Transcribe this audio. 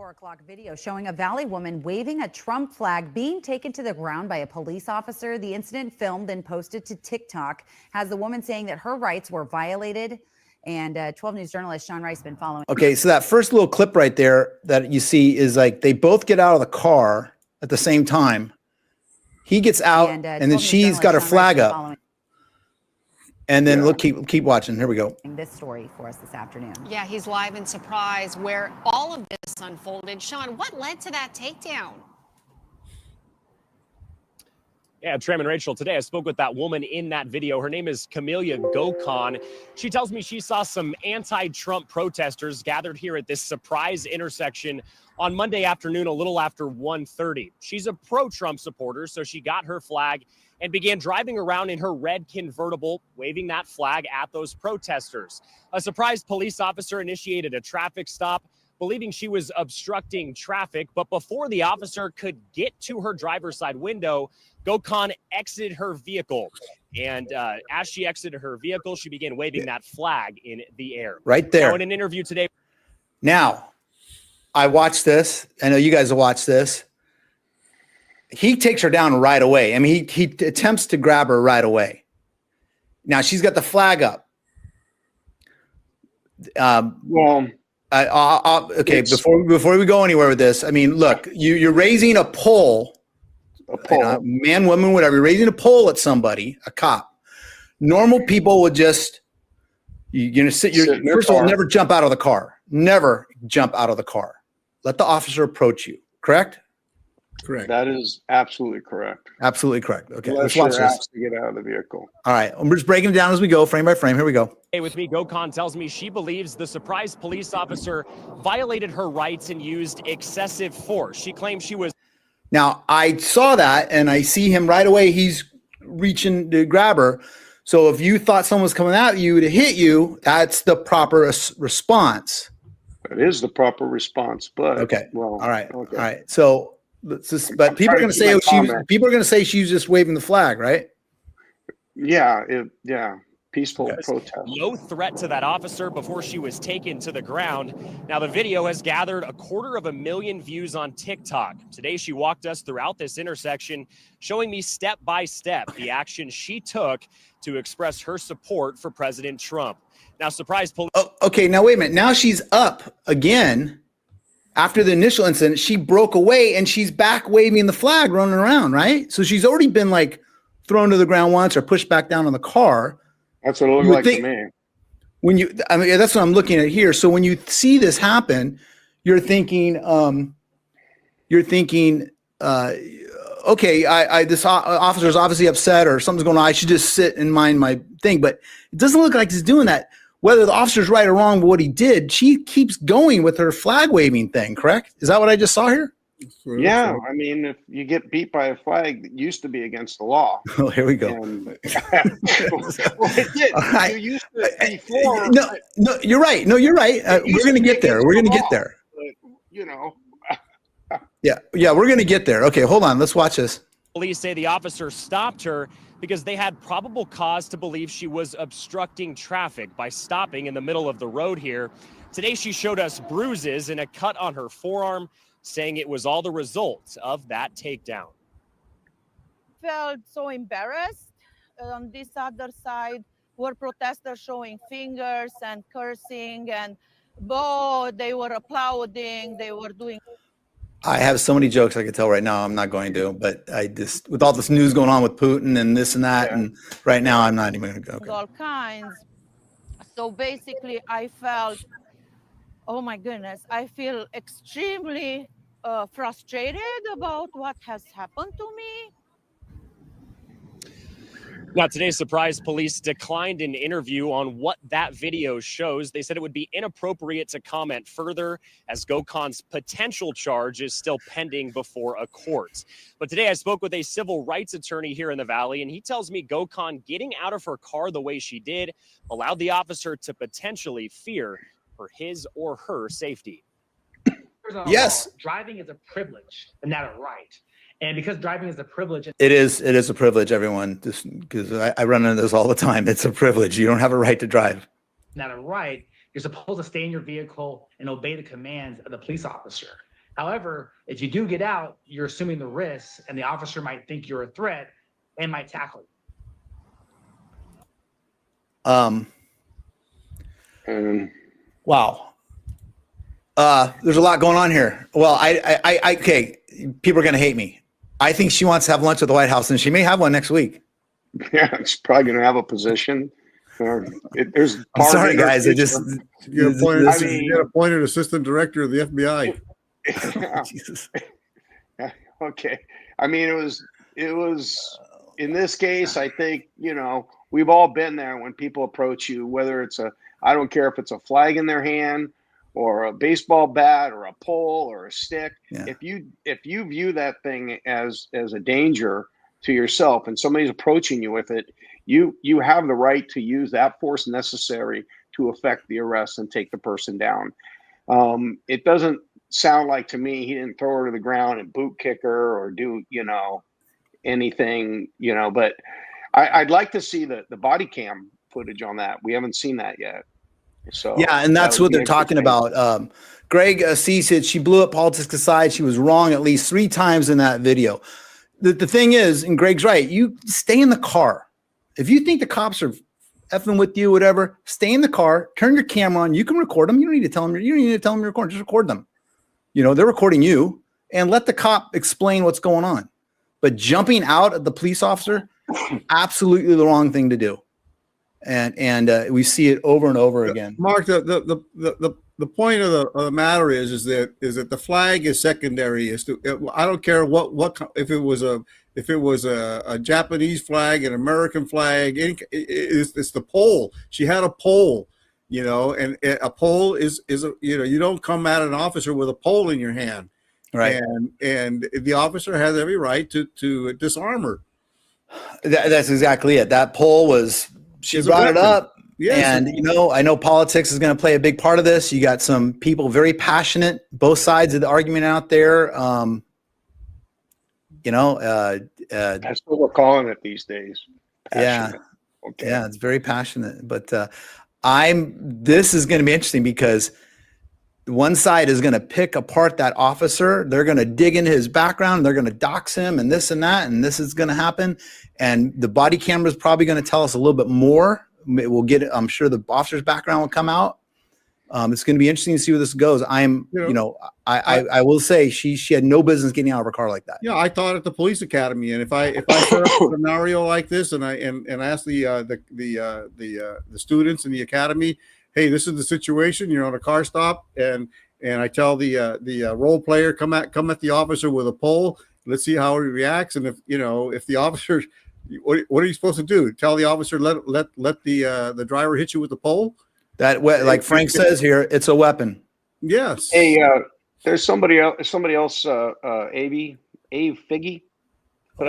4 o'clock video showing a Valley woman waving a Trump flag being taken to the ground by a police officer. The incident, filmed and posted to TikTok, has the woman saying that her rights were violated. And 12 News journalist Sean Rice been following. Okay, so that first little clip right there that you see is like they both get out of the car at the same time. He gets out, and then she's got her flag up. And then look, keep watching. Here we go. This story for us this afternoon. Yeah, he's live in Surprise, where all of this unfolded. Sean, what led to that takedown? Yeah, Tram and Rachel, today I spoke with that woman in that video. Her name is Camelia Gocan. She tells me she saw some anti-Trump protesters gathered here at this Surprise intersection on Monday afternoon, a little after 1:30. She's a pro-Trump supporter, so she got her flag and began driving around in her red convertible, waving that flag at those protesters. A surprised police officer initiated a traffic stop, believing she was obstructing traffic. But before the officer could get to her driver's side window, Gocan exited her vehicle. And as she exited her vehicle, she began waving that flag in the air. Right there. Now, in an interview today. Now, I watched this. I know you guys will watch this. He takes her down right away. I mean, he attempts to grab her right away. Now, she's got the flag up. Okay, before we go anywhere with this, I mean, look, you're raising a pole. Man, woman, whatever. You're raising a pole at somebody, a cop. Normal people would just, first of all, never jump out of the car. Never jump out of the car. Let the officer approach you. Correct? Correct. That is absolutely correct. Absolutely correct. Okay, let's watch this. To get out of the vehicle. All right, I'm just breaking it down as we go, frame by frame. Here we go. Hey, with me, Gocan tells me she believes the surprise police officer violated her rights and used excessive force. She claims she was. Now, I saw that, and I see him right away. He's reaching to grab her. So if you thought someone was coming at you to hit you, that's the proper response. That is the proper response, but okay. Well, all right. Okay. All right. So let's just, but people are going to say she's just waving the flag, right? Yeah. Peaceful protest. No threat to that officer before she was taken to the ground. Now, the video has gathered 250,000 views on TikTok. Today, she walked us throughout this intersection, showing me step by step the action she took to express her support for President Trump. Now, surprise police. Oh, okay, now wait a minute. Now she's up again. After the initial incident, she broke away and she's back waving the flag, running around, right? So she's already been like thrown to the ground once or pushed back down in the car. That's what it looked like to me. I mean, that's what I'm looking at here. So when you see this happen, you're thinking, okay, this officer is obviously upset or something's going on. I should just sit and mind my thing. But it doesn't look like he's doing that. Whether the officer's right or wrong with what he did, she keeps going with her flag waving thing, correct? Is that what I just saw here? Yeah, I mean, if you get beat by a flag, it used to be against the law. Oh, here we go. Well, it did. Right. You used to before. No, you're right. No, you're right. We're going to get there. We're going to get there. Yeah, we're going to get there. Okay, hold on. Let's watch this. Police say the officer stopped her because they had probable cause to believe she was obstructing traffic by stopping in the middle of the road here. Today, she showed us bruises and a cut on her forearm, saying it was all the result of that takedown. Felt so embarrassed. On this other side were protesters showing fingers and cursing, and they were applauding, they were doing. I have so many jokes I could tell right now. I'm not going to, but I just, with all this news going on with Putin and this and that, and right now I'm not even going to go. Okay. All kinds. So basically I felt, oh my goodness, I feel extremely frustrated about what has happened to me. Now, today's surprise police declined an interview on what that video shows. They said it would be inappropriate to comment further as Gocan's potential charge is still pending before a court. But today I spoke with a civil rights attorney here in the Valley, and he tells me Gocan getting out of her car the way she did allowed the officer to potentially fear for his or her safety. Yes. Driving is a privilege and not a right. And because driving is a privilege. It is a privilege, everyone, just because I run into this all the time. It's a privilege. You don't have a right to drive. Not a right. You're supposed to stay in your vehicle and obey the commands of the police officer. However, if you do get out, you're assuming the risks, and the officer might think you're a threat and might tackle you. Wow. There's a lot going on here. Well, okay. People are going to hate me. I think she wants to have lunch at the White House, and she may have one next week. Yeah, it's probably going to have a position. There's. I'm sorry, guys. Get appointed assistant director of the FBI. Jesus. Okay. I mean, it was in this case, I think, we've all been there when people approach you, whether I don't care if it's a flag in their hand or a baseball bat or a pole or a stick. Yeah. If you view that thing as a danger to yourself and somebody's approaching you with it, you have the right to use that force necessary to effect the arrest and take the person down. It doesn't sound like to me he didn't throw her to the ground and boot kick her or do anything, but I'd like to see the body cam footage on that. We haven't seen that yet. So yeah, and that's what they're talking about. Greg C said she blew up politics aside. She was wrong at least 3 times in that video. The thing is, and Greg's right, you stay in the car. If you think the cops are effing with you, whatever, stay in the car, turn your camera on. You can record them. You don't need to tell them. You don't need to tell them you're recording. Just record them. They're recording you, and let the cop explain what's going on. But jumping out at the police officer, absolutely the wrong thing to do. And we see it over and over again. Mark, the point of the matter is that the flag is secondary. I don't care what if it was a Japanese flag, an American flag. It's the pole. She had a pole, and a pole is you don't come at an officer with a pole in your hand, right? And the officer has every right to disarm her. That's exactly it. That pole was. She brought it up. Yes. And, I know politics is going to play a big part of this. You got some people very passionate, both sides of the argument out there. That's what we're calling it these days. Passionate. Yeah. Okay. Yeah. It's very passionate, but this is going to be interesting because one side is going to pick apart that officer. They're going to dig into his background. They're going to dox him and this and that. And this is going to happen. And the body camera is probably going to tell us a little bit more. We'll get it. I'm sure the officer's background will come out. It's going to be interesting to see where this goes. I will say she had no business getting out of her car like that. Yeah, I taught at the police academy, and if I set up a scenario like this, and I ask the students in the academy, hey, this is the situation. You're on a car stop, and I tell the role player come at the officer with a pole. Let's see how he reacts, and if the officer, what are you supposed to do? Tell the officer let the driver hit you with the pole? That like Frank says here, it's a weapon. Yes. Hey, there's somebody else. Ave Figgy.